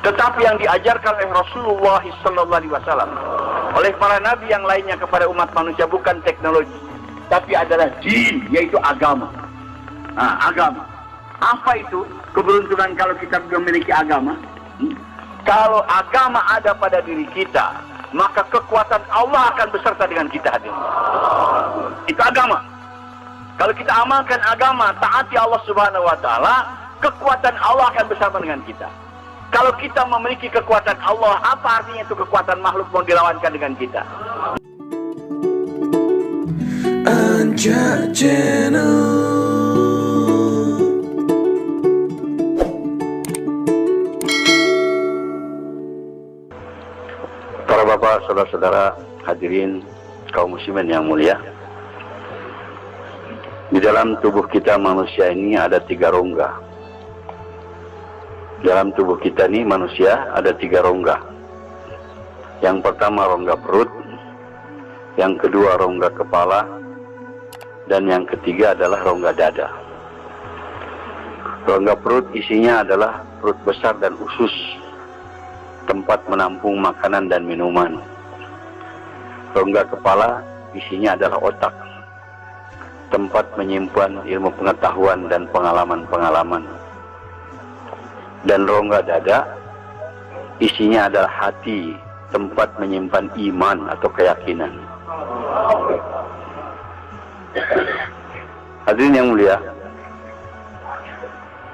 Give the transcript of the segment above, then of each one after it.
Tetapi yang diajarkan oleh Rasulullah SAW, oleh para nabi yang lainnya kepada umat manusia bukan teknologi, tapi adalah din, yaitu agama. Agama. Apa itu keberuntungan kalau kita memiliki agama? Kalau agama ada pada diri kita, maka kekuatan Allah akan beserta dengan kita hadirin. Itu agama. Kalau kita amalkan agama, taati Allah Subhanahu wa taala, kekuatan Allah akan bersama dengan kita. Kalau kita memiliki kekuatan Allah, apa artinya itu kekuatan makhluk mau dilawankan dengan kita? Anja Channel. Para bapak, saudara-saudara, hadirin kaum muslimin yang mulia. Di dalam tubuh kita manusia ini ada 3 rongga. Dalam tubuh kita ini manusia ada 3 rongga. Yang pertama rongga perut, yang kedua rongga kepala, dan yang ketiga adalah rongga dada. Rongga perut isinya adalah perut besar dan usus, tempat menampung makanan dan minuman. Rongga kepala isinya adalah otak, tempat menyimpan ilmu pengetahuan dan pengalaman-pengalaman. Dan rongga dada isinya adalah hati, tempat menyimpan iman atau keyakinan. Hadirin yang mulia,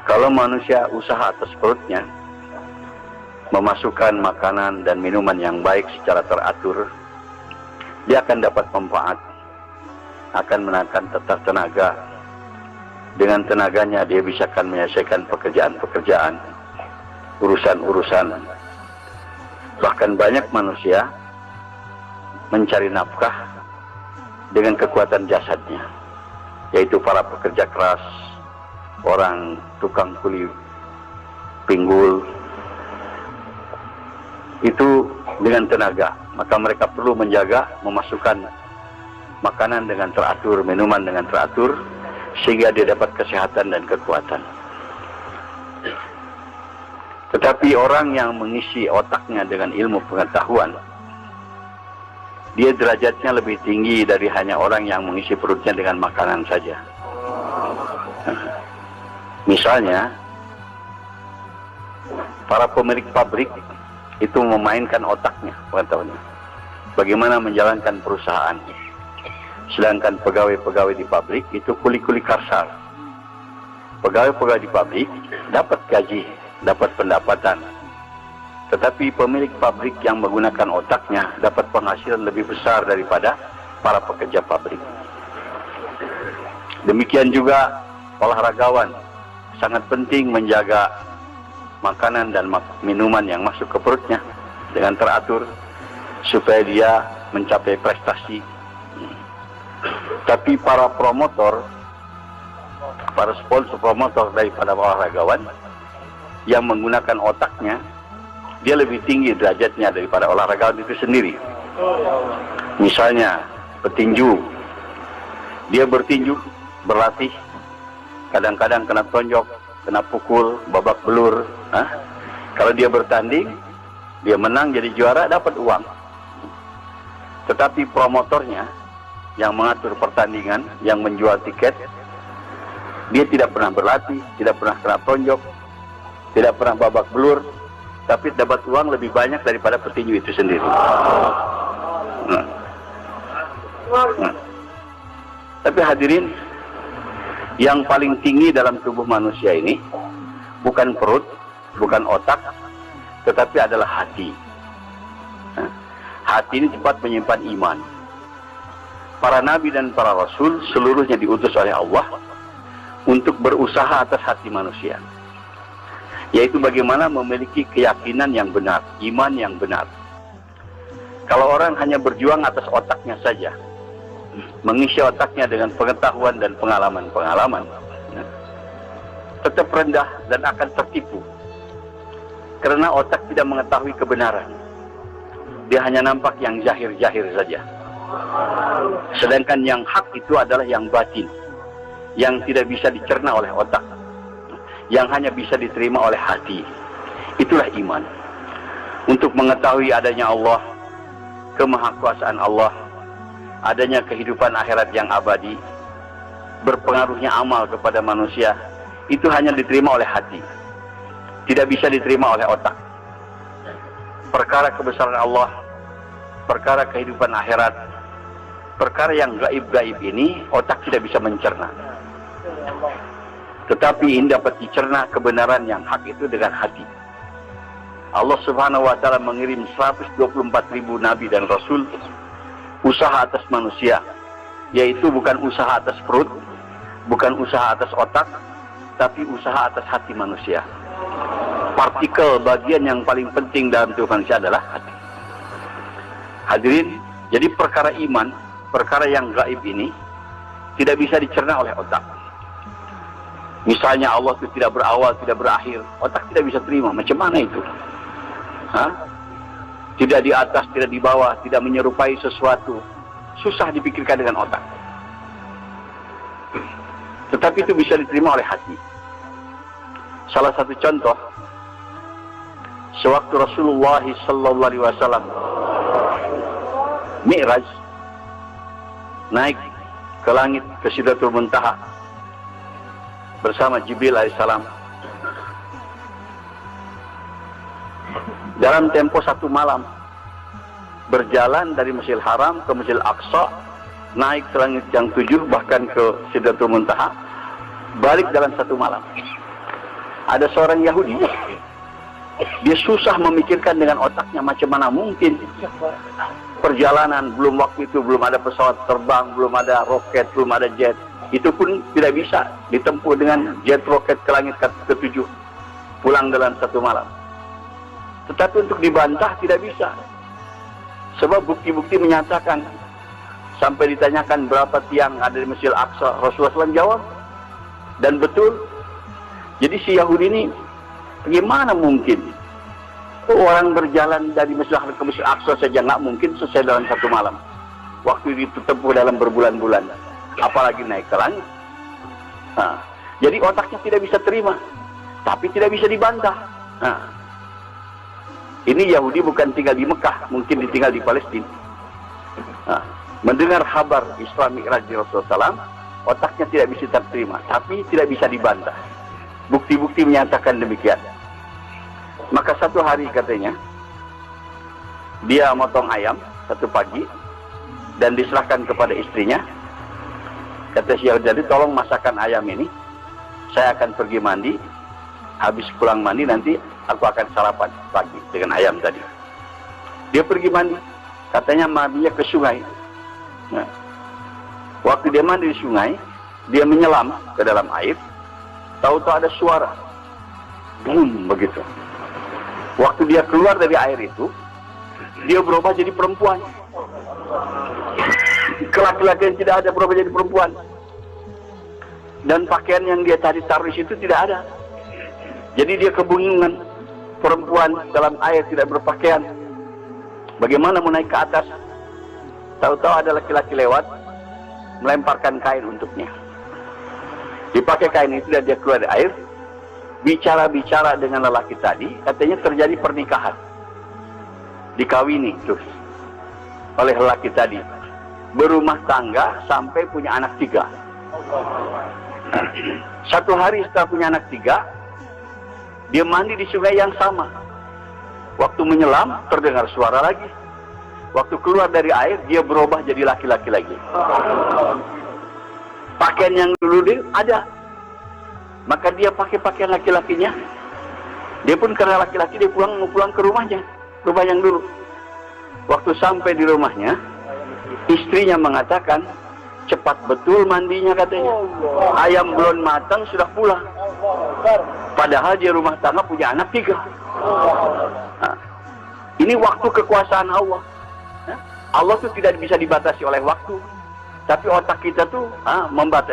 kalau manusia usaha atas perutnya memasukkan makanan dan minuman yang baik secara teratur, dia akan dapat manfaat, akan menaikkan tenaga. Dengan tenaganya dia bisa akan menyelesaikan pekerjaan-pekerjaan, urusan-urusan. Bahkan banyak manusia mencari nafkah dengan kekuatan jasadnya, yaitu para pekerja keras, orang tukang kuli pinggul, itu dengan tenaga. Maka mereka perlu menjaga, memasukkan makanan dengan teratur, minuman dengan teratur, sehingga dia dapat kesehatan dan kekuatan. Tetapi orang yang mengisi otaknya dengan ilmu pengetahuan, dia derajatnya lebih tinggi dari hanya orang yang mengisi perutnya dengan makanan saja. Misalnya, para pemilik pabrik itu memainkan otaknya, pengetahuannya, bagaimana menjalankan perusahaan. Sedangkan pegawai-pegawai di pabrik itu kuli-kuli kasar. Pegawai-pegawai di pabrik dapat gaji, dapat pendapatan. Tetapi pemilik pabrik yang menggunakan otaknya dapat penghasilan lebih besar daripada para pekerja pabrik. Demikian juga olahragawan sangat penting menjaga makanan dan minuman yang masuk ke perutnya dengan teratur supaya dia mencapai prestasi. Tapi para promotor, para sponsor promotor daripada olahragawan yang menggunakan otaknya, dia lebih tinggi derajatnya daripada olahragawan itu sendiri. Misalnya petinju, dia bertinju, berlatih, kadang-kadang kena tonjok, kena pukul, babak belur. Kalau dia bertanding, dia menang jadi juara, dapat uang. Tetapi promotornya yang mengatur pertandingan, yang menjual tiket, dia tidak pernah berlatih, tidak pernah kena tonjok, tidak pernah babak belur, tapi dapat uang lebih banyak daripada petinju itu sendiri. Tapi hadirin, yang paling tinggi dalam tubuh manusia ini bukan perut, bukan otak, tetapi adalah hati. Hati ini tempat menyimpan iman. Para nabi dan para rasul seluruhnya diutus oleh Allah untuk berusaha atas hati manusia, yaitu bagaimana memiliki keyakinan yang benar, iman yang benar. Kalau orang hanya berjuang atas otaknya saja, mengisi otaknya dengan pengetahuan dan pengalaman-pengalaman, tetap rendah dan akan tertipu. Karena otak tidak mengetahui kebenaran. Dia hanya nampak yang zahir-zahir saja. Sedangkan yang hak itu adalah yang batin, yang tidak bisa dicerna oleh otak, yang hanya bisa diterima oleh hati. Itulah iman. Untuk mengetahui adanya Allah, kemahakuasaan Allah, adanya kehidupan akhirat yang abadi, berpengaruhnya amal kepada manusia, itu hanya diterima oleh hati, tidak bisa diterima oleh otak. Perkara kebesaran Allah, perkara kehidupan akhirat, perkara yang gaib-gaib ini otak tidak bisa mencerna. Tetapi ini dapat dicerna kebenaran yang hak itu dengan hati. Allah Subhanahu wa Ta'ala mengirim 124.000 nabi dan rasul, usaha atas manusia, yaitu bukan usaha atas perut, bukan usaha atas otak, tapi usaha atas hati manusia. Partikel bagian yang paling penting dalam tubuh manusia adalah hati. Hadirin, jadi perkara iman, perkara yang gaib ini tidak bisa dicerna oleh otak. Misalnya Allah itu tidak berawal, tidak berakhir, otak tidak bisa terima. Macam mana itu? Tidak di atas, tidak di bawah, tidak menyerupai sesuatu, susah dipikirkan dengan otak. Tetapi itu bisa diterima oleh hati. Salah satu contoh, sewaktu Rasulullah sallallahu alaihi wasallam Mi'raj, naik ke langit, ke Sidratul Muntaha bersama Jibril alaihissalam. Dalam tempo 1 malam, berjalan dari Masjidil Haram ke Masjidil Aqsa, naik ke langit yang 7, bahkan ke Sidratul Muntaha, balik dalam 1 malam. Ada seorang Yahudi, dia susah memikirkan dengan otaknya, macam mana mungkin perjalanan, belum waktu itu belum ada pesawat terbang, belum ada roket, belum ada jet, itu pun tidak bisa ditempuh dengan jet roket ke langit ke-7, pulang dalam 1 malam. Tetapi untuk dibantah tidak bisa, sebab bukti-bukti menyatakan. Sampai ditanyakan berapa tiang ada di Masjidil Aqsa, Rasulullah SAW jawab, dan betul. Jadi si Yahudi ini, bagaimana mungkin orang berjalan dari Masjidil Haram ke Masjidil Aqsa saja nggak mungkin selesai dalam 1 malam. Waktu itu tempuh dalam berbulan-bulan, apalagi naik ke langit. Jadi otaknya tidak bisa terima, tapi tidak bisa dibantah. Ini Yahudi bukan tinggal di Mekah, mungkin ditinggal di Palestina. Mendengar kabar Isra Mi'raj di Rasulullah SAW, otaknya tidak bisa terima, tapi tidak bisa dibantah. Bukti-bukti menyatakan demikian. Maka satu hari katanya, dia motong ayam satu pagi dan diserahkan kepada istrinya. Kata si Yahudi, jadi tolong masakan ayam ini, saya akan pergi mandi. Habis pulang mandi nanti aku akan sarapan pagi dengan ayam tadi. Dia pergi mandi, katanya mandinya ke sungai. Waktu dia mandi di sungai, dia menyelam ke dalam air, tahu-tahu ada suara, boom begitu. Waktu dia keluar dari air itu, dia berubah jadi perempuan. Laki-laki yang tidak ada berubah jadi perempuan. Dan pakaian yang dia tadi taruh di situ tidak ada. Jadi dia kebingungan, perempuan dalam air tidak berpakaian. Bagaimana mau naik ke atas? Tahu-tahu ada laki-laki lewat, melemparkan kain untuknya. Dipakai kain itu dan dia keluar dari air, bicara-bicara dengan lelaki tadi, katanya terjadi pernikahan. Dikawini terus oleh lelaki tadi. Berumah tangga sampai punya anak 3. Satu hari setelah punya anak 3, dia mandi di sungai yang sama. Waktu menyelam, terdengar suara lagi. Waktu keluar dari air, dia berubah jadi laki-laki lagi. Pakaian yang dulu dia ada. Maka dia pakai pakaian laki-lakinya. Dia pun karena laki-laki, dia mau pulang ke rumahnya. Rumah yang dulu. Waktu sampai di rumahnya, istrinya mengatakan, cepat betul mandinya katanya. Ayam belum matang sudah pulang. Padahal dia rumah tangga punya anak 3. Ini waktu kekuasaan Allah. Allah itu tidak bisa dibatasi oleh waktu. Tapi otak kita tuh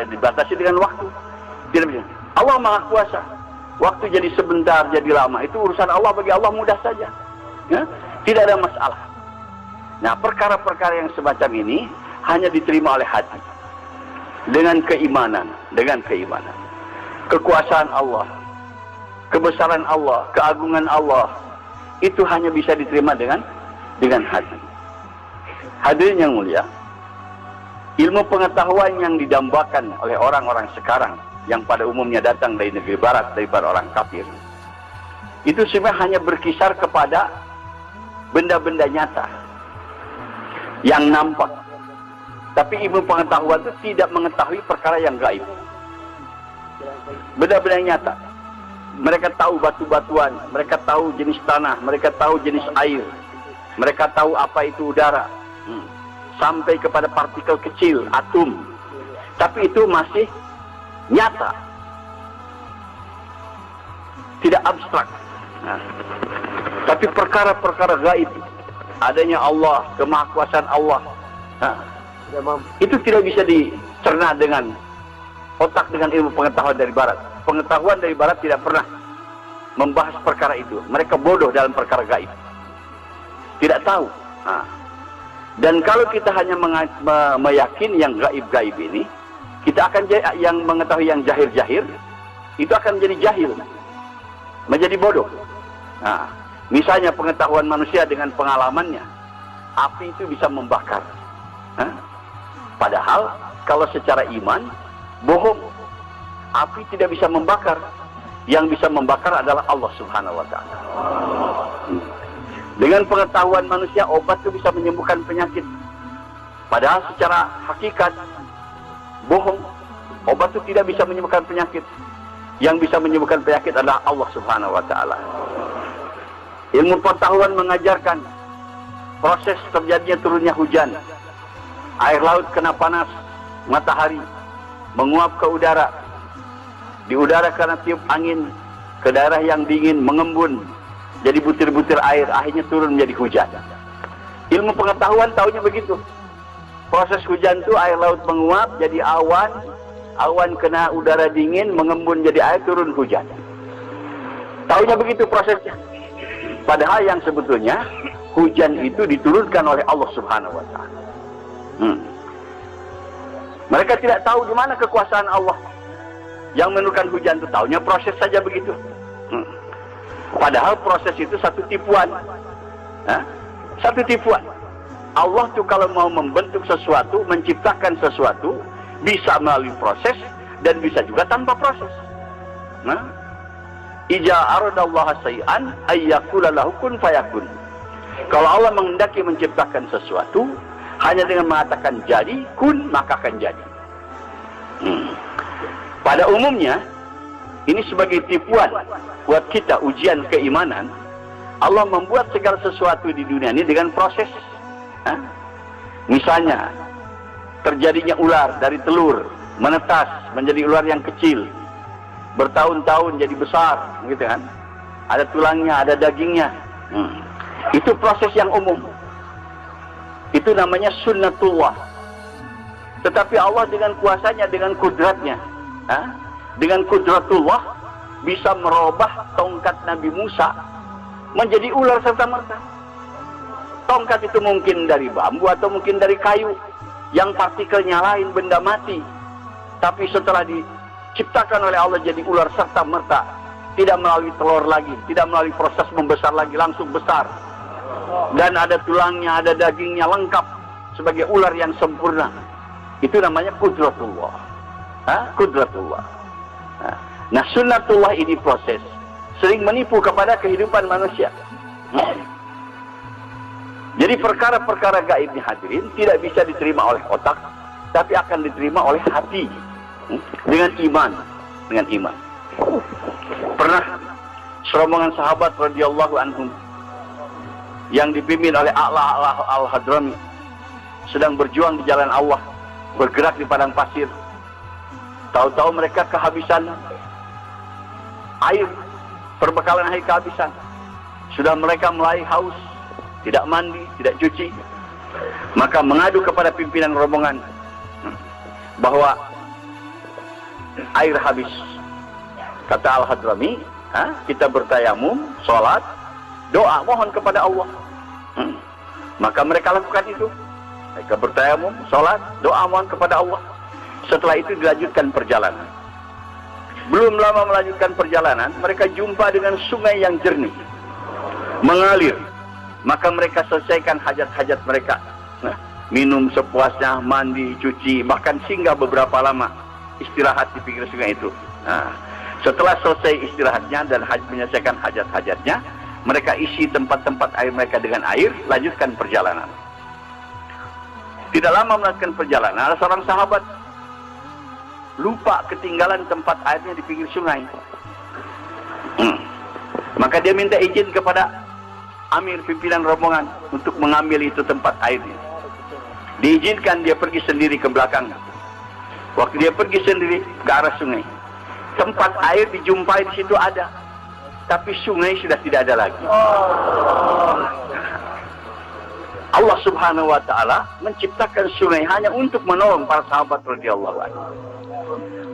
dibatasi dengan waktu. Tidak bisa. Allah Maha Kuasa. Waktu jadi sebentar, jadi lama, itu urusan Allah. Bagi Allah mudah saja. Tidak ada masalah. Nah, perkara-perkara yang semacam ini hanya diterima oleh hati. Dengan keimanan. Kekuasaan Allah. kebesaran Allah, keagungan Allah, itu hanya bisa diterima dengan hati. Hadirin yang mulia, ilmu pengetahuan yang didambakan oleh orang-orang sekarang yang pada umumnya datang dari negeri barat, daripada orang kafir, itu sebenarnya hanya berkisar kepada benda-benda nyata yang nampak. Tapi ilmu pengetahuan itu tidak mengetahui perkara yang gaib. Benda-benda nyata. Mereka tahu batu-batuan, mereka tahu jenis tanah, mereka tahu jenis air, mereka tahu apa itu udara, sampai kepada partikel kecil, atom. Tapi itu masih nyata, tidak abstrak. Nah, tapi perkara-perkara gaib, adanya Allah, kemahakuasaan Allah, itu tidak bisa dicerna dengan otak, dengan ilmu pengetahuan dari barat. Pengetahuan dari barat tidak pernah membahas perkara itu. Mereka bodoh dalam perkara gaib, tidak tahu. Dan kalau kita hanya meyakini yang gaib-gaib ini, kita akan yang mengetahui yang jahir-jahir, itu akan menjadi jahil, menjadi bodoh. Misalnya pengetahuan manusia dengan pengalamannya, api itu bisa membakar. Padahal kalau secara iman, bohong. Api tidak bisa membakar. Yang bisa membakar adalah Allah Subhanahu wa Ta'ala. Dengan pengetahuan manusia, obat itu bisa menyembuhkan penyakit. Padahal secara hakikat, bohong. Obat itu tidak bisa menyembuhkan penyakit. Yang bisa menyembuhkan penyakit adalah Allah Subhanahu wa Ta'ala. Ilmu pengetahuan mengajarkan proses terjadinya turunnya hujan. Air laut kena panas matahari, menguap ke udara. Di udara karena tiup angin ke daerah yang dingin, mengembun jadi butir-butir air, akhirnya turun menjadi hujan. Ilmu pengetahuan tahunya begitu. Proses hujan itu air laut menguap jadi awan, awan kena udara dingin, mengembun jadi air, turun hujan. Tahunya begitu prosesnya. Padahal yang sebetulnya hujan itu diturunkan oleh Allah Subhanahu wa Ta'ala. Mereka tidak tahu di mana kekuasaan Allah yang menurunkan hujan itu. Tahunya proses saja begitu. Padahal proses itu satu tipuan. Satu tipuan. Allah tuh kalau mau membentuk sesuatu, menciptakan sesuatu, bisa melalui proses dan bisa juga tanpa proses. Ija aradallaha say'an ayyakula lahu kun fayakun. Kalau Allah menghendaki menciptakan sesuatu, hanya dengan mengatakan jadi, kun, maka akan jadi. Pada umumnya, ini sebagai tipuan buat kita, ujian keimanan. Allah membuat segala sesuatu di dunia ini dengan proses. Misalnya, terjadinya ular dari telur, menetas menjadi ular yang kecil, bertahun-tahun jadi besar, gitu kan? Ada tulangnya, ada dagingnya. Itu proses yang umum. Itu namanya sunnatullah. Tetapi Allah dengan kuasanya, dengan kudratnya, dengan kudratullah, bisa merubah tongkat Nabi Musa menjadi ular serta-merta. Tongkat itu mungkin dari bambu atau mungkin dari kayu yang partikelnya lain, benda mati. Tapi setelah diciptakan oleh Allah jadi ular serta-merta, tidak melalui telur lagi, tidak melalui proses membesar lagi, langsung besar. Dan ada tulangnya, ada dagingnya, lengkap sebagai ular yang sempurna. Itu namanya kudratullah. Kudratullah. Nah, sunnatullah ini proses sering menipu kepada kehidupan manusia. Jadi perkara-perkara gaib ini, hadirin, tidak bisa diterima oleh otak, tapi akan diterima oleh hati dengan iman, dengan iman. Pernah serombongan sahabat radhiyallahu anhum yang dipimpin oleh A'la al-Hadrami sedang berjuang di jalan Allah, bergerak di padang pasir. Tahu-tahu mereka kehabisan air, perbekalan air kehabisan. Sudah mereka mulai haus, tidak mandi, tidak cuci. Maka mengadu kepada pimpinan rombongan bahwa air habis. Kata Al-Hadrami, kita bertayamum, sholat, doa, mohon kepada Allah. Maka mereka lakukan itu. Mereka bertayamum, sholat, doa, mohon kepada Allah. Setelah itu dilanjutkan perjalanan. Belum lama melanjutkan perjalanan, mereka jumpa dengan sungai yang jernih, mengalir. Maka mereka selesaikan hajat-hajat mereka. Nah, minum sepuasnya, mandi, cuci, bahkan singgah beberapa lama istirahat di pinggir sungai itu. Nah, setelah selesai istirahatnya dan menyelesaikan hajat-hajatnya, mereka isi tempat-tempat air mereka dengan air, lanjutkan perjalanan. Tidak lama melanjutkan perjalanan, ada seorang sahabat lupa ketinggalan tempat airnya di pinggir sungai. Maka dia minta izin kepada amir pimpinan rombongan untuk mengambil itu tempat airnya. Diizinkan, dia pergi sendiri ke belakang. Waktu dia pergi sendiri ke arah sungai, tempat air dijumpai di situ ada, tapi sungai sudah tidak ada lagi. Allah Subhanahu wa taala menciptakan sungai hanya untuk menolong para sahabat radhiyallahu anhu.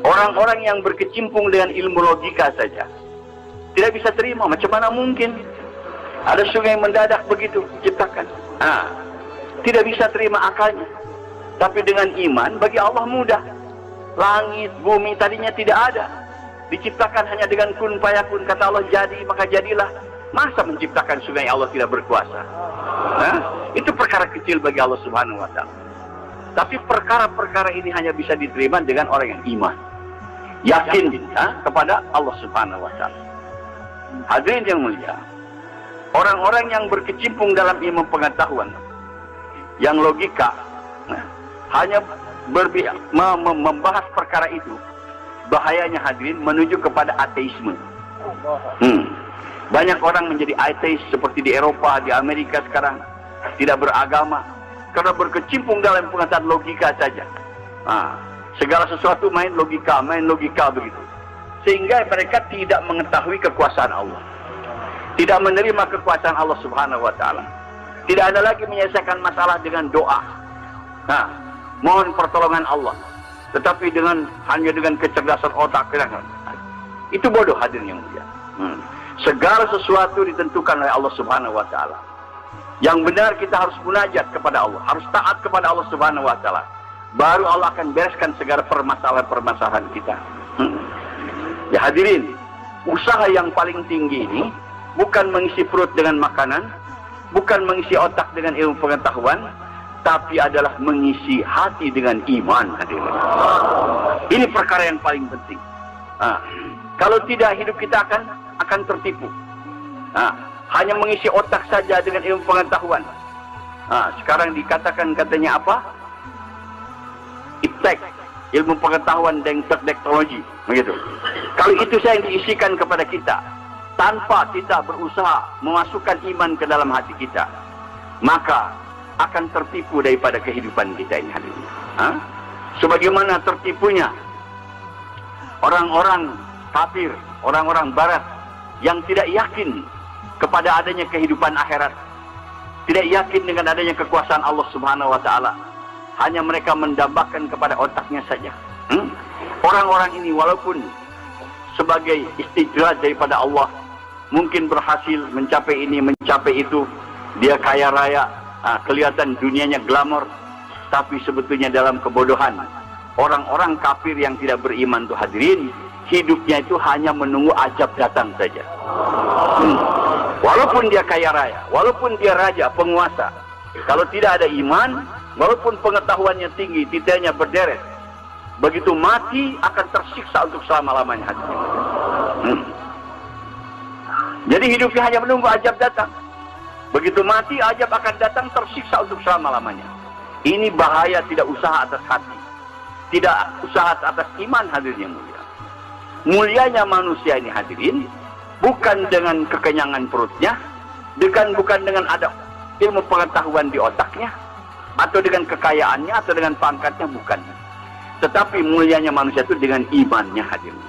Orang-orang yang berkecimpung dengan ilmu logika saja tidak bisa terima. Macam mana mungkin ada sungai mendadak begitu diciptakan? Tidak bisa terima akalnya. Tapi dengan iman, bagi Allah mudah. Langit, bumi tadinya tidak ada, diciptakan hanya dengan kun fayakun. Kata Allah jadi, maka jadilah. Masa menciptakan sungai Allah tidak berkuasa? Itu perkara kecil bagi Allah Subhanahu wa taala. Tapi perkara-perkara ini hanya bisa diterima dengan orang yang iman, yakin kepada Allah Subhanahu wa taala. Hadirin yang mulia, orang-orang yang berkecimpung dalam ilmu pengetahuan yang logika, hanya membahas perkara itu, bahayanya hadirin menuju kepada ateisme. Banyak orang menjadi ateis seperti di Eropa, di Amerika sekarang, tidak beragama karena berkecimpung dalam pengetahuan logika saja. Segala sesuatu main logika begitu. Sehingga mereka tidak mengetahui kekuasaan Allah, tidak menerima kekuasaan Allah Subhanahu wa taala. Tidak ada lagi menyelesaikan masalah dengan doa, mohon pertolongan Allah, tetapi hanya dengan kecerdasan otak. Itu bodoh hadirin yang mulia. Segala sesuatu ditentukan oleh Allah Subhanahu wa taala. Yang benar kita harus munajat kepada Allah, harus taat kepada Allah Subhanahu wa taala. Baru Allah akan bereskan segala permasalahan-permasalahan kita. Ya hadirin, usaha yang paling tinggi ini bukan mengisi perut dengan makanan, bukan mengisi otak dengan ilmu pengetahuan, tapi adalah mengisi hati dengan iman, hadirin. Ini perkara yang paling penting. Kalau tidak, hidup kita akan tertipu. Hanya mengisi otak saja dengan ilmu pengetahuan. Sekarang dikatakan katanya apa? Iptek, ilmu pengetahuan dan teknologi, begitu. Kalau itu saya diisikan kepada kita, tanpa kita berusaha memasukkan iman ke dalam hati kita, maka akan tertipu daripada kehidupan kita ini hari ini. Sebagaimana tertipunya orang-orang kafir, orang-orang barat yang tidak yakin kepada adanya kehidupan akhirat, tidak yakin dengan adanya kekuasaan Allah Subhanahu wa taala. Hanya mereka mendambakan kepada otaknya saja. Orang-orang ini walaupun sebagai istidraj daripada Allah, mungkin berhasil mencapai ini, mencapai itu, dia kaya raya, kelihatan dunianya glamor, tapi sebetulnya dalam kebodohan. Orang-orang kafir yang tidak beriman tuh hadirin, hidupnya itu hanya menunggu ajab datang saja. Walaupun dia kaya raya, walaupun dia raja, penguasa, kalau tidak ada iman, walaupun pengetahuannya tinggi, titelnya berderet, begitu mati akan tersiksa untuk selama-lamanya hatinya. Jadi hidupnya hanya menunggu ajab datang. Begitu mati, ajab akan datang, tersiksa untuk selama-lamanya. Ini bahaya tidak usaha atas hati, tidak usaha atas iman, hadirin yang mulia. Mulianya manusia ini hadirin, bukan dengan kekenyangan perutnya, bukan dengan ada ilmu pengetahuan di otaknya, atau dengan kekayaannya, atau dengan pangkatnya, bukan. Tetapi mulianya manusia itu dengan imannya hadirin.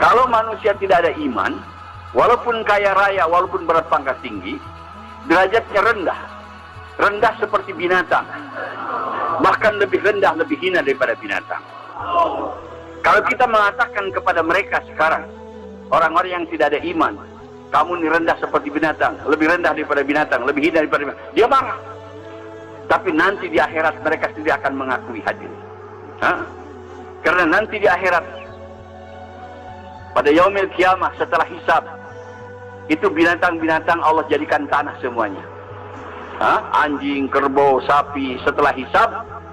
Kalau manusia tidak ada iman, walaupun kaya raya, walaupun berat pangkat tinggi, derajatnya rendah. Rendah seperti binatang. Bahkan lebih rendah, lebih hina daripada binatang. Kalau kita mengatakan kepada mereka sekarang, orang-orang yang tidak ada iman, kamu ini rendah seperti binatang, lebih rendah daripada binatang, lebih hina daripada binatang, dia marah. Tapi nanti di akhirat mereka sendiri akan mengakui hadirin. Karena nanti di akhirat pada yaumil kiamah setelah hisab, itu binatang-binatang Allah jadikan tanah semuanya. Anjing, kerbau, sapi setelah hisab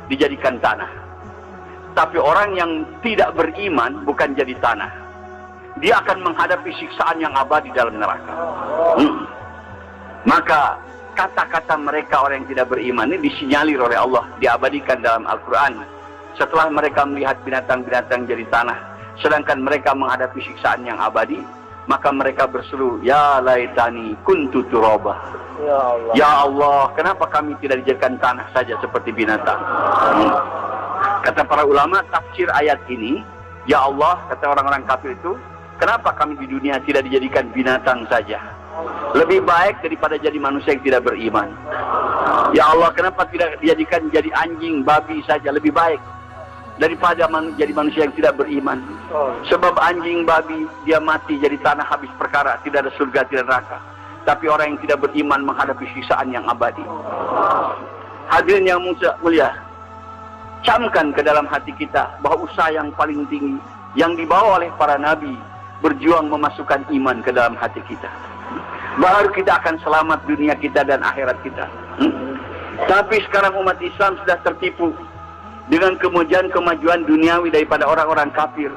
dijadikan tanah. Tapi orang yang tidak beriman bukan jadi tanah. Dia akan menghadapi siksaan yang abadi dalam neraka. Maka kata-kata mereka orang yang tidak beriman ini disinyalir oleh Allah, diabadikan dalam Al-Quran. Setelah mereka melihat binatang-binatang jadi tanah, sedangkan mereka menghadapi siksaan yang abadi, maka mereka berseru, ya laitani kuntu turaba. Ya Allah, kenapa kami tidak dijadikan tanah saja seperti binatang? Kata para ulama tafsir ayat ini, ya Allah, kata orang-orang kafir itu, kenapa kami di dunia tidak dijadikan binatang saja? Lebih baik daripada jadi manusia yang tidak beriman. Ya Allah, kenapa tidak dijadikan jadi anjing, babi saja? Lebih baik daripada jadi manusia yang tidak beriman. Sebab anjing, babi, dia mati jadi tanah habis perkara, tidak ada surga, tidak neraka. Tapi orang yang tidak beriman menghadapi siksaan yang abadi. Hadirin yang mulia, camkan ke dalam hati kita bahwa usaha yang paling tinggi yang dibawa oleh para nabi berjuang memasukkan iman ke dalam hati kita. Baru kita akan selamat dunia kita dan akhirat kita. Tapi sekarang umat Islam sudah tertipu dengan kemajuan duniawi daripada orang-orang kafir.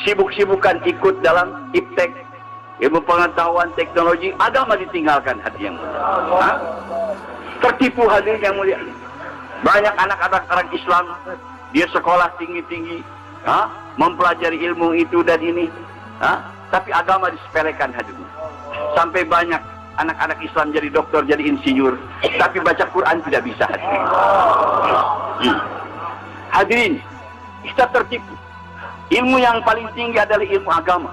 Sibuk-sibukan ikut dalam iptek, ilmu pengetahuan, teknologi, agama ditinggalkan hati yang mulia. Tertipu hadirin yang mulia. Banyak anak-anak orang Islam, dia sekolah tinggi-tinggi, mempelajari ilmu itu dan ini, tapi agama disepelekan hadirin. Sampai banyak anak-anak Islam jadi dokter, jadi insinyur, tapi baca Quran tidak bisa hadirin. Hadirin, kita tertipu. Ilmu yang paling tinggi adalah ilmu agama.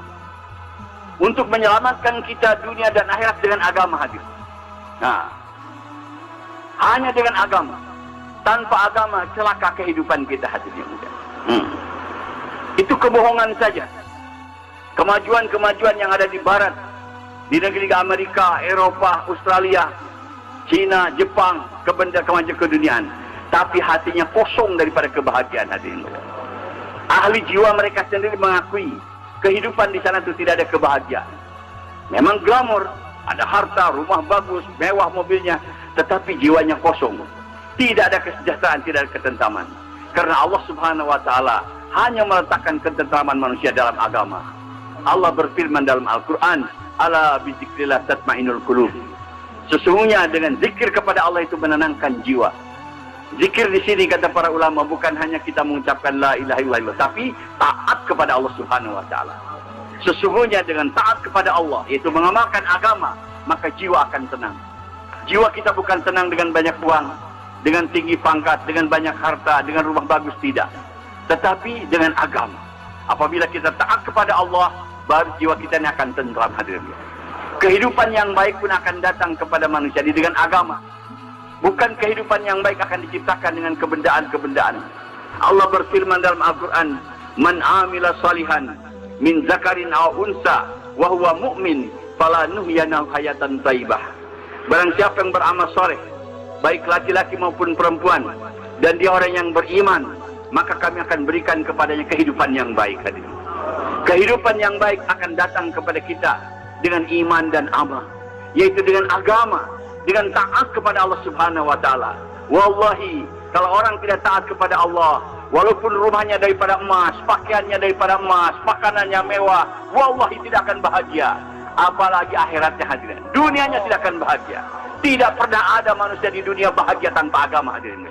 Untuk menyelamatkan kita dunia dan akhirat dengan agama hadirin. Hanya dengan agama. Tanpa agama celaka kehidupan kita hadirin. Itu kebohongan saja. Kemajuan-kemajuan yang ada di barat, di negeri Amerika, Eropa, Australia, Cina, Jepang, kemajuan keduniaan, tapi hatinya kosong daripada kebahagiaan hadirin. Ahli jiwa mereka sendiri mengakui kehidupan di sana itu tidak ada kebahagiaan. Memang glamor, ada harta, rumah bagus, mewah mobilnya, tetapi jiwanya kosong. Tidak ada kesejahteraan, tidak ada ketentraman. Karena Allah Subhanahu wa taala hanya meletakkan ketentraman manusia dalam agama. Allah berfirman dalam Al-Qur'an, "Ala bizikrillah tatma'innul qulub." Sesungguhnya dengan zikir kepada Allah itu menenangkan jiwa. Zikir di sini kata para ulama bukan hanya kita mengucapkan la ilaha illallah, tapi taat kepada Allah Subhanahu wa taala. Sesungguhnya dengan taat kepada Allah, yaitu mengamalkan agama, maka jiwa akan tenang. Jiwa kita bukan tenang dengan banyak uang, dengan tinggi pangkat, dengan banyak harta, dengan rumah bagus, tidak. Tetapi dengan agama. Apabila kita taat kepada Allah, baru jiwa kita ini akan tentram hadirin. Kehidupan yang baik pun akan datang kepada manusia dengan agama. Bukan kehidupan yang baik akan diciptakan dengan kebendaan-kebendaan. Allah berfirman dalam Al-Quran, "Man amila salihan min zakarin aw unsa wa huwa mu'min fala nuhyanahu hayatan thayyibah." Barang siapa yang beramal soleh, baik laki-laki maupun perempuan, dan dia orang yang beriman, maka kami akan berikan kepadanya kehidupan yang baik. Kehidupan yang baik akan datang kepada kita dengan iman dan amal, yaitu dengan agama, dengan taat kepada Allah Subhanahu wa taala. Wallahi, kalau orang tidak taat kepada Allah, walaupun rumahnya daripada emas, pakaiannya daripada emas, makanannya mewah, wallahi tidak akan bahagia. Apalagi akhiratnya hadirin. Dunianya tidak akan bahagia. Tidak pernah ada manusia di dunia bahagia tanpa agama hadirin.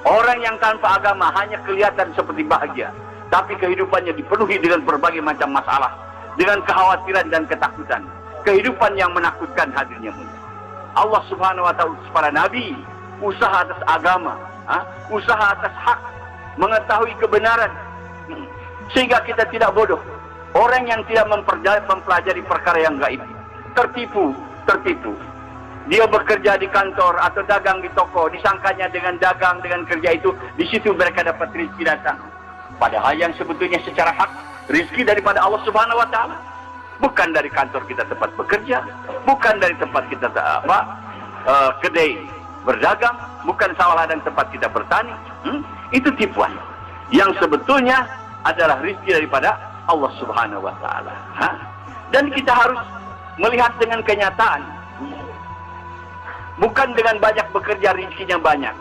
Orang yang tanpa agama hanya kelihatan seperti bahagia, tapi kehidupannya dipenuhi dengan berbagai macam masalah, dengan kekhawatiran dan ketakutan. Kehidupan yang menakutkan hadirnya mulia. Allah Subhanahu wa taala para nabi usaha atas agama, usaha atas hak, mengetahui kebenaran, sehingga kita tidak bodoh. Orang yang tidak mempelajari perkara yang gaib, tertipu. Dia bekerja di kantor atau dagang di toko, disangkanya dengan dagang, dengan kerja itu, di situ mereka dapat rezeki datang. Padahal yang sebetulnya secara hak, rezeki daripada Allah Subhanahu wa taala. Bukan dari kantor kita tempat bekerja, bukan dari tempat kita kedai berdagang, bukan sawah ladang tempat kita bertani. Itu tipuan. Yang sebetulnya adalah rezeki daripada Allah Subhanahu wa Ta'ala. Dan kita harus melihat dengan kenyataan, bukan dengan banyak bekerja rezekinya banyak.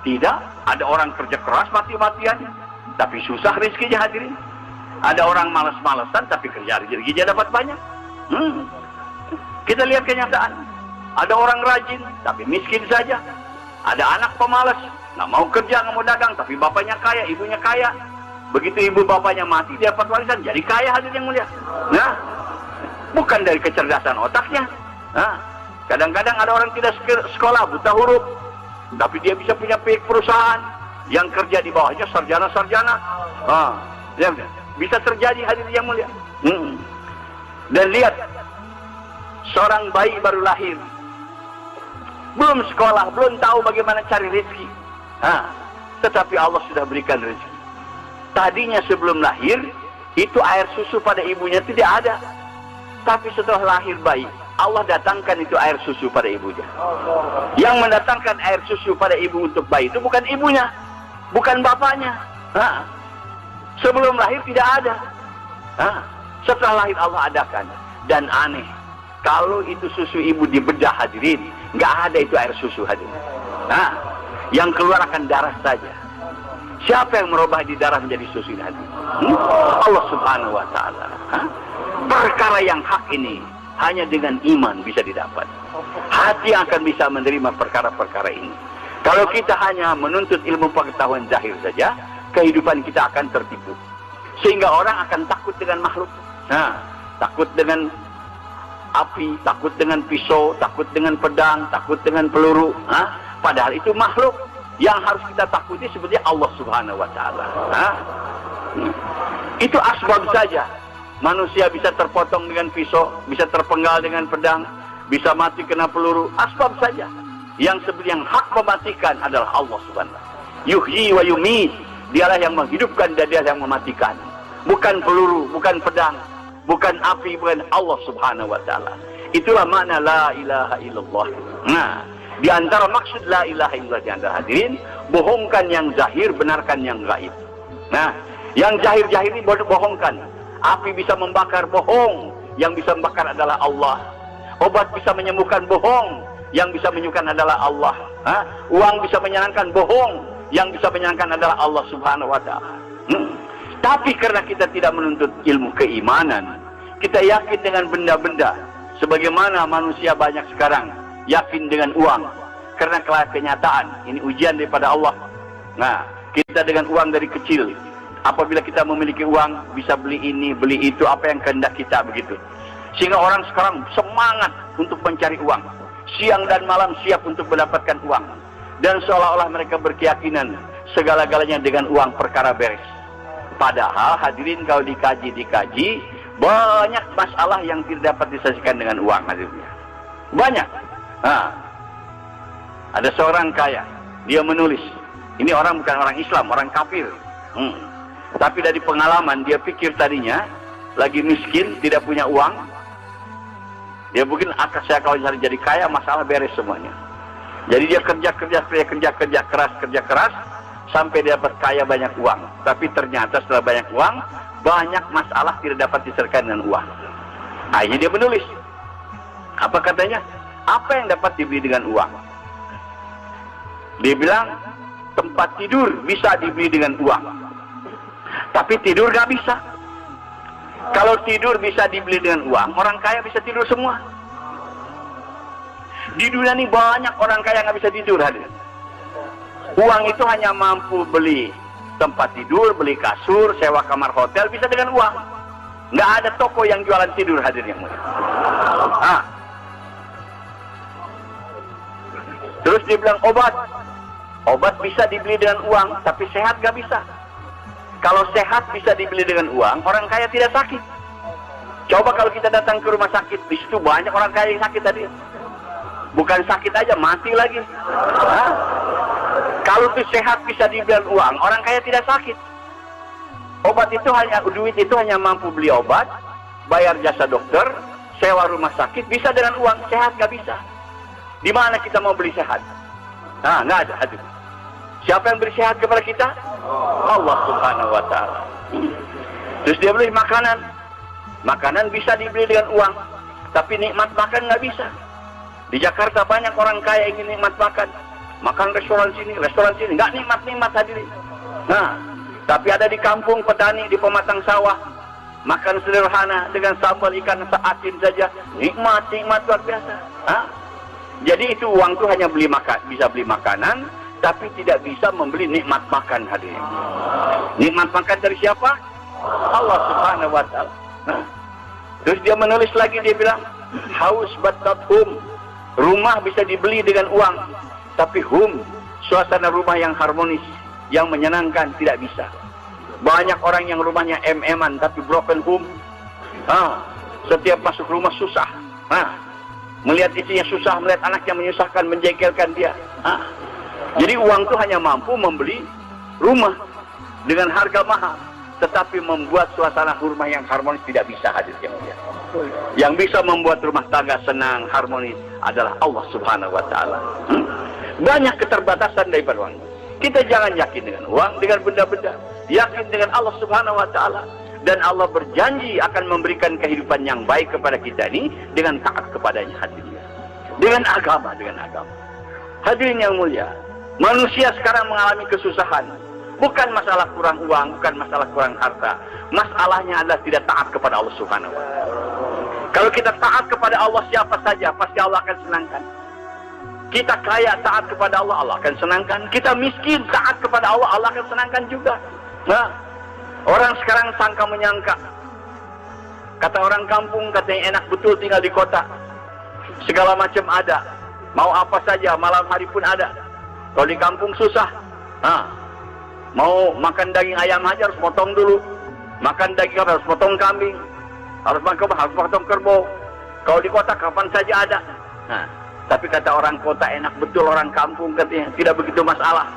Tidak, ada orang kerja keras mati-matian tapi susah rezekinya, hadirin. Ada orang malas-malasan tapi kerja rezekinya dapat banyak. Kita lihat kenyataan. Ada orang rajin tapi miskin saja. Ada anak pemalas, nggak mau kerja, nggak mau dagang, tapi bapaknya kaya, ibunya kaya. Begitu ibu bapaknya mati, dia dapat warisan, jadi kaya, hadirin yang mulia. Nah, bukan dari kecerdasan otaknya. Kadang-kadang ada orang tidak sekolah, buta huruf, tapi dia bisa punya perusahaan yang kerja di bawahnya sarjana-sarjana. Ya, bisa terjadi, hadirin yang mulia. Dan lihat, seorang bayi baru lahir, belum sekolah, belum tahu bagaimana cari rezeki. Tetapi Allah sudah berikan rezeki. Tadinya sebelum lahir, itu air susu pada ibunya tidak ada. Tapi setelah lahir bayi, Allah datangkan itu air susu pada ibunya. Yang mendatangkan air susu pada ibu untuk bayi itu bukan ibunya, bukan bapaknya. Sebelum lahir tidak ada. Setelah lahir Allah adakan. Dan aneh, kalau itu susu ibu dibedah, hadirin, nggak ada itu air susu, hadirin. Yang keluar akan darah saja. Siapa yang merubah di darah menjadi susu ini, hadirin? Allah Subhanahu wa Ta'ala. Perkara yang hak ini hanya dengan iman bisa didapat. Hati yang akan bisa menerima perkara-perkara ini. Kalau kita hanya menuntut ilmu pengetahuan zahir saja, kehidupan kita akan tertipu. Sehingga orang akan takut dengan makhluk. Takut dengan api, takut dengan pisau, takut dengan pedang, takut dengan peluru. Padahal itu makhluk. Yang harus kita takuti sebenarnya Allah Subhanahu wa Ta'ala. Itu asbab saja. Manusia bisa terpotong dengan pisau, bisa terpenggal dengan pedang, bisa mati kena peluru. Asbab saja. Yang sebenarnya hak mematikan adalah Allah Subhanahu wa Ta'ala. Yuhyi wa yumit. Dialah yang menghidupkan dan dialah yang mematikan. Bukan peluru, bukan pedang, bukan api, bukan Allah Subhanahu wa Ta'ala. Itulah makna la ilaha illallah. Di antara maksud la ilaha illallah di antara hadirin, bohongkan yang zahir, benarkan yang gaib. Yang zahir-zahir ini bohongkan. Api bisa membakar, bohong. Yang bisa membakar adalah Allah. Obat bisa menyembuhkan, bohong. Yang bisa menyembuhkan adalah Allah. Uang bisa menyenangkan, bohong. Yang bisa menyenangkan adalah Allah Subhanahu wa Ta'ala. Tapi karena kita tidak menuntut ilmu keimanan, kita yakin dengan benda-benda. Sebagaimana manusia banyak sekarang yakin dengan uang. Karena kenyataan, ini ujian daripada Allah. Kita dengan uang dari kecil, apabila kita memiliki uang, bisa beli ini, beli itu, apa yang kehendak kita, begitu. Sehingga orang sekarang semangat untuk mencari uang. Siang dan malam siap untuk mendapatkan uang. Dan seolah-olah mereka berkeyakinan segala-galanya dengan uang perkara beres. Padahal hadirin kalau dikaji, banyak masalah yang tidak dapat diselesaikan dengan uang, hadirin. Banyak. Ada seorang kaya, dia menulis. Ini orang bukan orang Islam, orang kafir. Tapi dari pengalaman dia pikir tadinya lagi miskin, tidak punya uang. Dia mungkin saya kalau jadi kaya masalah beres semuanya. Jadi dia kerja keras sampai dia dapat kaya banyak uang. Tapi ternyata setelah banyak uang, banyak masalah tidak dapat diselesaikan dengan uang. Akhirnya dia menulis. Apa katanya? Apa yang dapat dibeli dengan uang? Dia bilang tempat tidur bisa dibeli dengan uang. Tapi tidur gak bisa. Kalau tidur bisa dibeli dengan uang, orang kaya bisa tidur semua. Di dunia ini banyak orang kaya nggak bisa tidur, hadirin. Uang itu hanya mampu beli tempat tidur, beli kasur, sewa kamar hotel, bisa dengan uang. Nggak ada toko yang jualan tidur, hadirin yang mulia. Terus dia bilang obat bisa dibeli dengan uang, tapi sehat nggak bisa. Kalau sehat bisa dibeli dengan uang, orang kaya tidak sakit. Coba kalau kita datang ke rumah sakit, di situ banyak orang kaya yang sakit tadi. Bukan sakit aja, mati lagi. Kalau itu sehat bisa dibeli dengan uang, orang kaya tidak sakit. Duit itu hanya mampu beli obat, bayar jasa dokter, sewa rumah sakit, bisa dengan uang, sehat nggak bisa. Di mana kita mau beli sehat? Nggak ada. Hadir. Siapa yang beri sehat kepada kita? Allah Subhanahu wa Ta'ala. Terus dia beli makanan. Makanan bisa dibeli dengan uang, tapi nikmat makan nggak bisa. Di Jakarta banyak orang kaya ingin nikmat makan. Makan restoran sini, nggak nikmat-nikmat hadirin. Nah, tapi ada di kampung petani, di pematang sawah, makan sederhana dengan sambal ikan seasin saja, nikmat luar biasa. Hah? Jadi itu uang itu hanya beli makan, bisa beli makanan, tapi tidak bisa membeli nikmat makan hadirin. Nikmat makan dari siapa? Allah Subhanahu wa Ta'ala. Nah, terus dia menulis lagi, dia bilang, haus battathum, rumah bisa dibeli dengan uang, tapi suasana rumah yang harmonis, yang menyenangkan tidak bisa. Banyak orang yang rumahnya MM-an tapi broken home. Setiap masuk rumah susah. Melihat istrinya susah, melihat anaknya menyusahkan, menjengkelkan dia. Jadi uang itu hanya mampu membeli rumah dengan harga mahal, tetapi membuat suasana rumah yang harmonis tidak bisa hadir yang mulia. Yang bisa membuat rumah tangga senang, harmonis adalah Allah Subhanahu wa Ta'ala. Banyak keterbatasan daripada uang. Kita jangan yakin dengan uang, dengan benda-benda. Yakin dengan Allah Subhanahu wa Ta'ala. Dan Allah berjanji akan memberikan kehidupan yang baik kepada kita ini dengan taat kepadanya hadirin. Dengan agama. Hadirin yang mulia, manusia sekarang mengalami kesusahan. Bukan masalah kurang uang, bukan masalah kurang harta. Masalahnya adalah tidak taat kepada Allah Subhanahu wa Ta'ala. Kalau kita taat kepada Allah siapa saja, pasti Allah akan senangkan. Kita kaya taat kepada Allah, Allah akan senangkan. Kita miskin taat kepada Allah, Allah akan senangkan juga. Nah, orang sekarang sangka menyangka. Kata orang kampung, katanya enak betul tinggal di kota. Segala macam ada. Mau apa saja, malam hari pun ada. Kalau di kampung susah. Mau makan daging ayam aja harus potong dulu. Makan daging harus potong kambing. Harus potong kerbau. Kalau di kota kapan saja ada. Tapi kata orang kota enak betul orang kampung katanya. Tidak begitu masalah.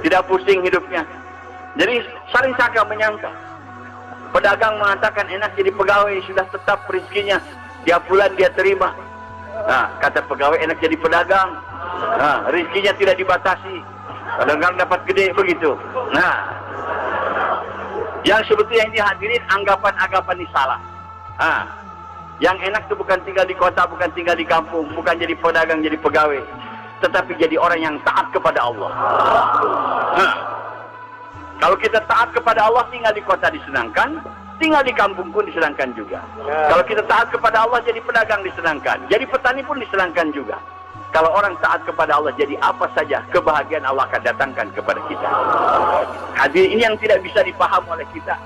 Tidak pusing hidupnya. Jadi saling sangka menyangka. Pedagang mengatakan enak jadi pegawai, sudah tetap rezekinya. Tiap bulan dia terima. Kata pegawai enak jadi pedagang. Rezekinya tidak dibatasi. Kadang-kadang dapat gede begitu. Yang sebetulnya yang dihadirin anggapan-anggapan ini salah. Yang enak itu bukan tinggal di kota, bukan tinggal di kampung, bukan jadi pedagang, jadi pegawai, tetapi jadi orang yang taat kepada Allah. Kalau kita taat kepada Allah, tinggal di kota disenangkan, tinggal di kampung pun disenangkan juga. Kalau kita taat kepada Allah, jadi pedagang disenangkan, jadi petani pun disenangkan juga. Kalau orang taat kepada Allah, jadi apa saja kebahagiaan Allah akan datangkan kepada kita. Hadir ini yang tidak bisa dipaham oleh kita.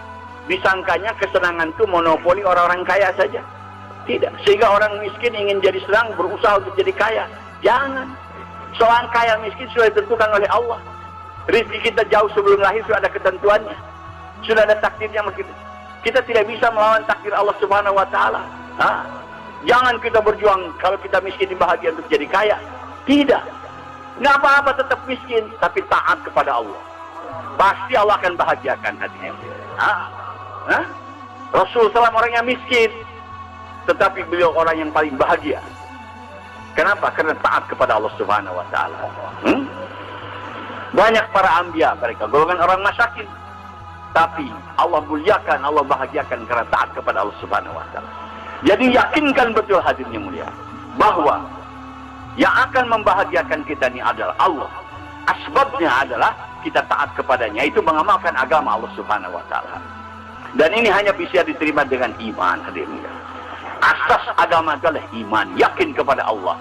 Disangkanya kesenangan itu monopoli orang-orang kaya saja. Tidak. Sehingga orang miskin ingin jadi senang, berusaha untuk jadi kaya. Jangan. Soal kaya miskin sudah ditentukan oleh Allah. Rezeki kita jauh sebelum lahir sudah ada ketentuannya. Sudah ada takdirnya. Kita tidak bisa melawan takdir Allah Subhanahu wa Ta'ala. Jangan kita berjuang kalau kita miskin bahagia untuk jadi kaya. Tidak. Nggak apa-apa tetap miskin, tapi taat kepada Allah. Pasti Allah akan bahagiakan hatinya. Rasul SAW orangnya miskin, tetapi beliau orang yang paling bahagia. Kenapa? Karena taat kepada Allah Subhanahu wa Ta'ala. Banyak para anbiya, mereka golongan orang masakin, tapi Allah muliakan, Allah bahagiakan karena taat kepada Allah Subhanahu wa Ta'ala. Jadi yakinkan betul hadirnya mulia, bahwa yang akan membahagiakan kita ini adalah Allah. Asbabnya adalah kita taat kepadanya, itu mengamalkan agama Allah Subhanahu wa Ta'ala. Dan ini hanya bisa diterima dengan iman hadirnya. Asas agama adalah iman, yakin kepada Allah.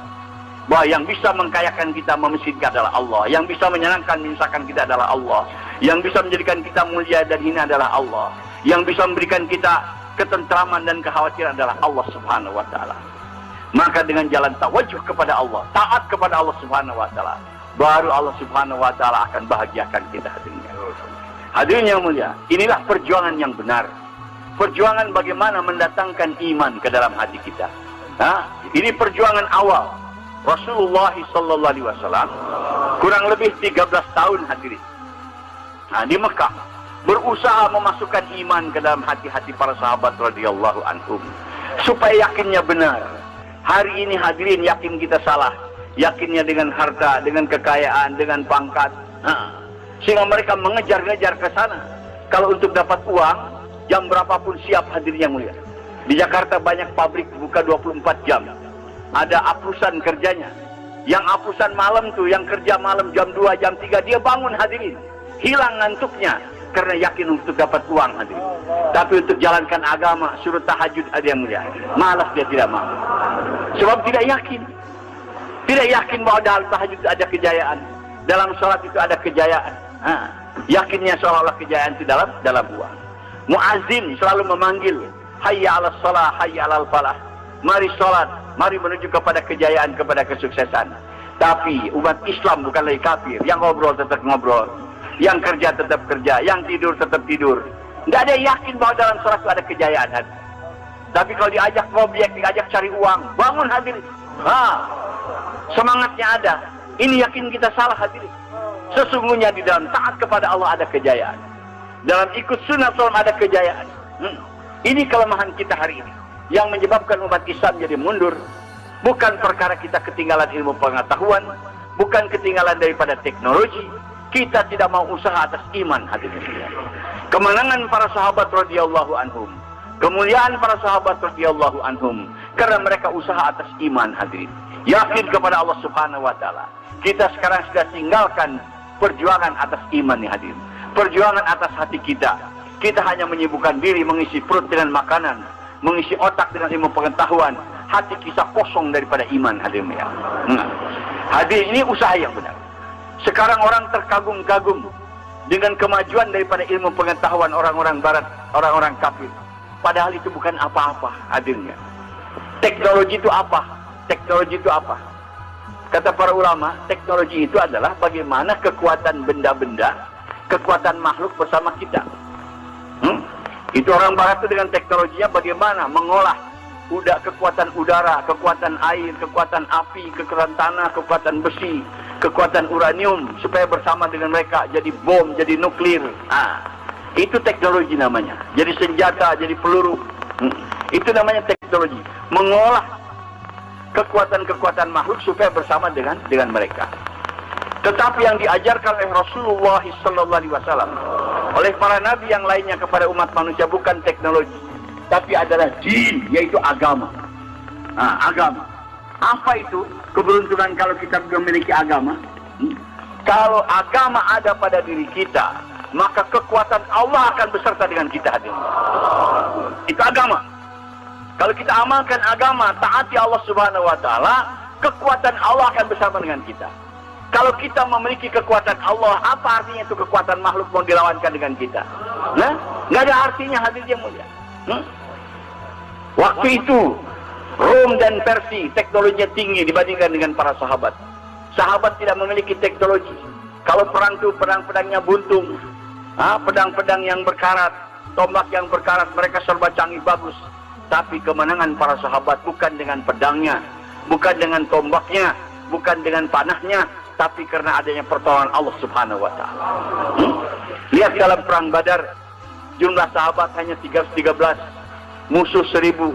Bahwa yang bisa mengkayakan kita, memiskinkan adalah Allah. Yang bisa menyenangkan, menyusahkan kita adalah Allah. Yang bisa menjadikan kita mulia dan hina adalah Allah. Yang bisa memberikan kita ketentraman dan kekhawatiran adalah Allah Subhanahu wa Ta'ala. Maka dengan jalan tawajuh kepada Allah, taat kepada Allah Subhanahu wa Ta'ala, baru Allah Subhanahu wa Ta'ala akan bahagiakan kita hadirin. Hadirin yang mulia, inilah perjuangan yang benar. Perjuangan bagaimana mendatangkan iman ke dalam hati kita. Ini perjuangan awal. Rasulullah sallallahu alaihi wasallam kurang lebih 13 tahun hadirin. Di Mekah berusaha memasukkan iman ke dalam hati-hati para sahabat radhiyallahu anhum supaya yakinnya benar. Hari ini hadirin yakin kita salah, yakinnya dengan harta, dengan kekayaan, dengan pangkat, sehingga mereka mengejar-ngejar ke sana. Kalau untuk dapat uang, jam berapapun siap hadirin yang mulia. Di Jakarta banyak pabrik buka 24 jam. Ada aplusan kerjanya. Yang aplusan malam tuh, yang kerja malam jam 2, jam 3, dia bangun hadirin. Hilang ngantuknya karena yakin untuk dapat uang hadirin. Tapi untuk jalankan agama, suruh tahajud ada yang mulia, malas, dia tidak mau. Sebab tidak yakin. Tidak yakin bahwa dalam tahajud ada kejayaan. Dalam sholat itu ada kejayaan. Yakinnya seolah-olah kejayaan itu dalam uang. Muazzin selalu memanggil, hayya 'alas shalah, hayya 'alal falah. Mari sholat, mari menuju kepada kejayaan, kepada kesuksesan. Tapi umat Islam bukan lagi kafir. Yang ngobrol tetap ngobrol, yang kerja tetap kerja, yang tidur tetap tidur. Tidak ada yang yakin bahwa dalam sholat itu ada kejayaan. Tapi kalau diajak ngobrol, diajak cari uang, bangun hadirin. Semangatnya ada. Ini yakin kita salah hadirin. Sesungguhnya di dalam taat kepada Allah ada kejayaan. Dalam ikut sunnah Rasul ada kejayaan. Ini kelemahan kita hari ini yang menyebabkan umat Islam jadi mundur. Bukan perkara kita ketinggalan ilmu pengetahuan, bukan ketinggalan daripada teknologi. Kita tidak mau usaha atas iman hadirin. Kemenangan para sahabat radhiyallahu anhum, kemuliaan para sahabat radhiyallahu anhum, karena mereka usaha atas iman hadirin. Yakin kepada Allah Subhanahu wa taala. Kita sekarang sudah tinggalkan perjuangan atas iman nih hadirin. Perjuangan atas hati kita. Kita hanya menyibukkan diri mengisi perut dengan makanan, mengisi otak dengan ilmu pengetahuan. Hati kita kosong daripada iman hadirin ya. Hadirin, ini usaha yang benar. Sekarang orang terkagum-kagum dengan kemajuan daripada ilmu pengetahuan orang-orang barat, orang-orang kafir. Padahal itu bukan apa-apa hadirnya. Teknologi itu apa? Teknologi itu apa? Kata para ulama, teknologi itu adalah bagaimana kekuatan benda-benda, kekuatan makhluk bersama kita. Itu orang barat itu dengan teknologinya bagaimana mengolah kekuatan udara, kekuatan air, kekuatan api, kekuatan tanah, kekuatan besi, kekuatan uranium supaya bersama dengan mereka jadi bom, jadi nuklir. Itu teknologi namanya. Jadi senjata, jadi peluru. Itu namanya teknologi. Mengolah kekuatan-kekuatan makhluk supaya bersama dengan mereka. Tetapi yang diajarkan oleh Rasulullah SAW, oleh para nabi yang lainnya kepada umat manusia bukan teknologi, tapi adalah din, yaitu agama. Agama. Apa itu keberuntungan kalau kita memiliki agama? Kalau agama ada pada diri kita, maka kekuatan Allah akan beserta dengan kita hadirin. Itu agama. Kalau kita amalkan agama, taati Allah Subhanahu wa taala, kekuatan Allah akan bersama dengan kita. Kalau kita memiliki kekuatan Allah, apa artinya itu kekuatan makhluk mau dilawankan dengan kita? Nggak ada artinya hadirin yang mulia. Waktu itu Rom dan Persia teknologinya tinggi dibandingkan dengan para sahabat. Sahabat tidak memiliki teknologi. Kalau perang itu pedang-pedangnya buntung, pedang-pedang yang berkarat, tombak yang berkarat, mereka serba canggih bagus. Tapi kemenangan para sahabat bukan dengan pedangnya, bukan dengan tombaknya, bukan dengan panahnya, tapi karena adanya pertolongan Allah Subhanahu wa taala. Lihat dalam perang Badar, jumlah sahabat hanya 313, musuh 1000.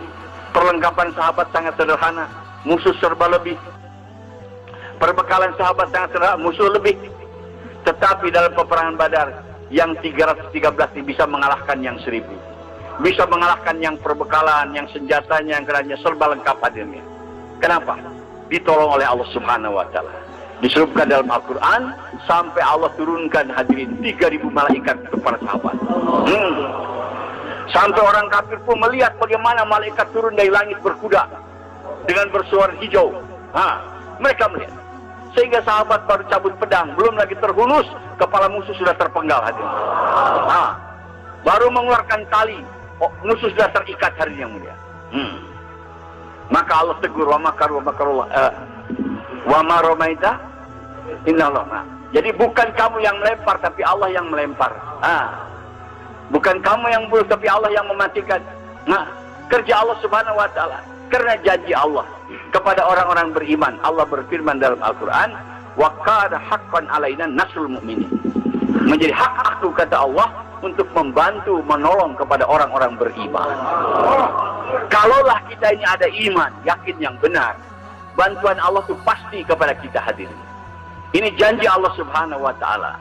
Perlengkapan sahabat sangat sederhana, musuh serba lebih. Perbekalan sahabat sangat sederhana, musuh lebih. Tetapi dalam peperangan Badar, yang 313 bisa mengalahkan yang 1000. Bisa mengalahkan yang perbekalan, yang senjatanya, yang kerajanya serba lengkap hadirnya. Kenapa? Ditolong oleh Allah Subhanahu wa taala. Disebutkan dalam Al-Quran, sampai Allah turunkan hadirin 3000 malaikat kepada sahabat. Sampai orang kafir pun melihat bagaimana malaikat turun dari langit berkuda dengan bersuara hijau. Mereka melihat. Sehingga sahabat baru cabut pedang, belum lagi terhunus, kepala musuh sudah terpenggal hadirin. Baru mengeluarkan tali, musuh sudah terikat hadirin yang mulia. Maka Allah tegur, wa ma romaita innallah. Jadi bukan kamu yang melempar, tapi Allah yang melempar. Bukan kamu yang bunuh, tapi Allah yang mematikan. Kerja Allah Subhanahu wa taala. Karena janji Allah kepada orang-orang beriman, Allah berfirman dalam Al-Quran, wa qad haqqan alaina nasrul mu'minin. Menjadi hak aku, kata Allah, untuk membantu, menolong kepada orang-orang beriman. Kalaulah kita ini ada iman, yakin yang benar, bantuan Allah itu pasti kepada kita hadirin. Ini janji Allah Subhanahu wa taala.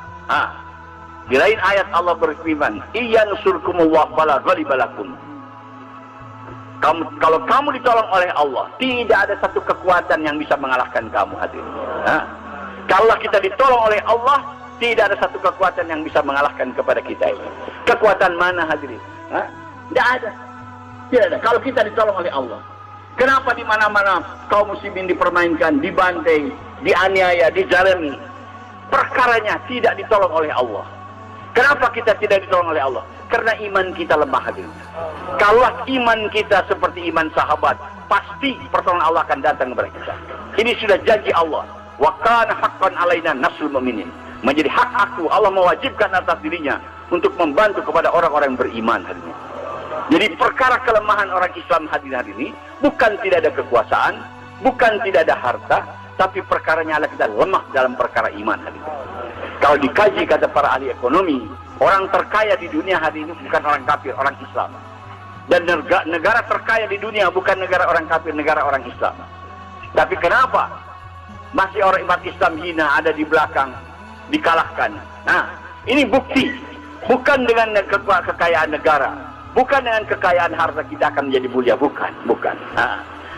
Di lain ayat Allah berfirman, "Iyansurkumullah fala ghalibalakum." Kalau kamu ditolong oleh Allah, tidak ada satu kekuatan yang bisa mengalahkan kamu, hadirin. Kalau kita ditolong oleh Allah, tidak ada satu kekuatan yang bisa mengalahkan kepada kita ini. Kekuatan mana, hadirin? Tidak ada. Tidak ada. Kalau kita ditolong oleh Allah. Kenapa di mana-mana kaum muslimin dipermainkan, dibantai, dianiaya, dizalimi? Perkaranya tidak ditolong oleh Allah. Kenapa kita tidak ditolong oleh Allah? Karena iman kita lemah, hadirin. Kalau iman kita seperti iman sahabat, pasti pertolongan Allah akan datang kepada kita. Ini sudah janji Allah. Wa kana haqqan alaina nasrul mu'minin. Menjadi hak aku, Allah mewajibkan atas dirinya untuk membantu kepada orang-orang yang beriman, hadirin. Jadi perkara kelemahan orang Islam hadirin hari ini bukan tidak ada kekuasaan, bukan tidak ada harta, tapi perkaranya adalah kita lemah dalam perkara iman, hadirin. Kalau dikaji kata para ahli ekonomi, orang terkaya di dunia hari ini bukan orang kafir, orang Islam. Dan negara terkaya di dunia bukan negara orang kafir, negara orang Islam. Tapi kenapa masih orang umat Islam hina, ada di belakang, dikalahkan? Nah, ini bukti. Bukan dengan kekayaan negara, bukan dengan kekayaan harta kita akan menjadi mulia, bukan.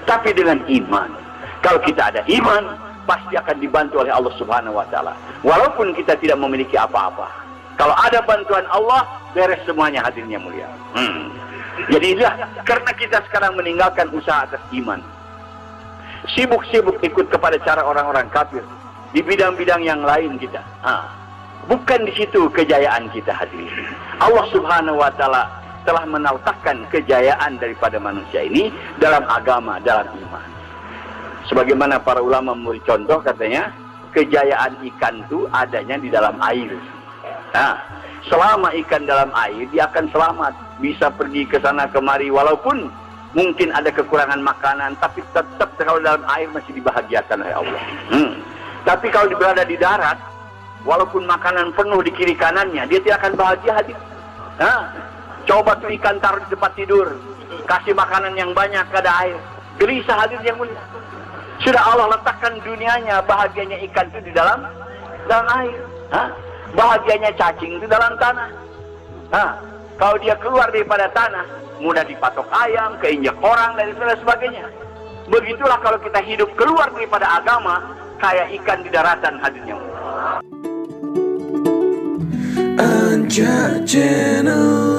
Tapi dengan iman. Kalau kita ada iman, pasti akan dibantu oleh Allah Subhanahu wa Ta'ala. Walaupun kita tidak memiliki apa-apa, kalau ada bantuan Allah, beres semuanya, hadirin yang mulia. Jadi inilah karena kita sekarang meninggalkan usaha atas iman, sibuk-sibuk ikut kepada cara orang-orang kafir di bidang-bidang yang lain kita. Bukan di situ kejayaan kita, hadirin. Allah Subhanahu wa Ta'ala telah menautakkan kejayaan daripada manusia ini dalam agama, dalam iman. Sebagaimana para ulama memberi contoh, katanya kejayaan ikan itu adanya di dalam air. Selama ikan dalam air, dia akan selamat, bisa pergi ke sana kemari, walaupun mungkin ada kekurangan makanan, tapi tetap kalau dalam air masih dibahagiakan oleh Allah. Tapi kalau berada di darat, walaupun makanan penuh di kiri kanannya, dia tidak akan bahagia, hadir. Coba tuh ikan taruh di tempat tidur, kasih makanan yang banyak, ada air, gelisah, hadir yang mulia. Sudah Allah letakkan dunianya, bahagianya ikan itu di dalam air. Bahagianya cacing itu dalam tanah. Kalau dia keluar daripada tanah, mudah dipatok ayam, keinjak orang, dan sebagainya. Begitulah kalau kita hidup keluar daripada agama, kayak ikan di daratan, hadirnya. Anja Channel.